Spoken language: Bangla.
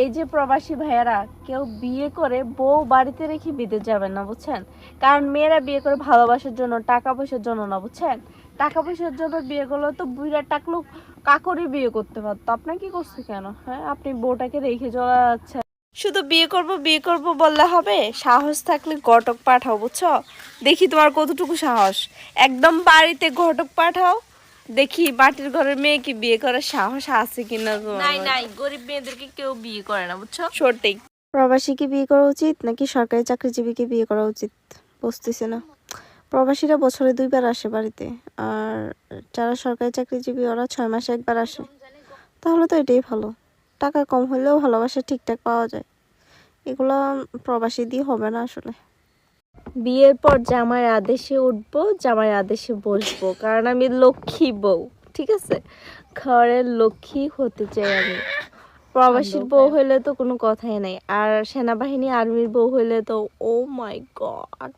এই যে প্রবাসী ভাইয়ারা কেউ বিয়ে করে বউ বাড়িতে রেখে বিদেশ যাবেন না, বুঝছেন? কারণ মেয়েরা বিয়ে করে ভালোবাসার জন্য, টাকা পয়সার জন্য না, বুঝছেন? টাকা পয়সার জন্য বিয়ে করলে তো বুইড়া টাকলু কাকরি বিয়ে করতে পারতো। আপনার কি করছে কেন? হ্যাঁ, আপনি বউটাকে রেখে চলে যাচ্ছেন। শুধু বিয়ে করব বললে হবে? সাহস থাকলে ঘটক পাঠাও, বুঝছো? দেখি তোমার কতটুকু সাহস। একদম বাড়িতে ঘটক পাঠাও, দেখি মাটির ঘরের মেয়েকে বিয়ে করার সাহস আছে কিনা তোমার। নাই নাই, গরিব মেয়েদেরকে কেউ বিয়ে করে না, বুঝছো? সঠিক। প্রবাসীকে বিয়ে করা উচিত নাকি সরকারি চাকরিজীবীকে বিয়ে করা উচিত বুঝতেছি না। প্রবাসীরা বছরে 2 বার আসে বাড়িতে, আর যারা সরকারি চাকরিজীবী ওরা 6 মাসে একবার আসে। তাহলে তো এটাই ভালো, টাকা কম হলেও ভালোবাসা ঠিকঠাক পাওয়া যায়। এগুলো প্রবাসী দিয়ে হবে না আসলে। বিয়ের পর জামাইয়ের আদেশে উঠবো, জামাইয়ের আদেশে বসবো, কারণ আমি লক্ষ্মী বউ, ঠিক আছে? ঘরের লক্ষ্মী হতে চাই আমি। প্রবাসীর বউ হইলে তো কোনো কথাই নাই, আর সেনাবাহিনী আর্মির বউ হইলে তো ও মাই গড।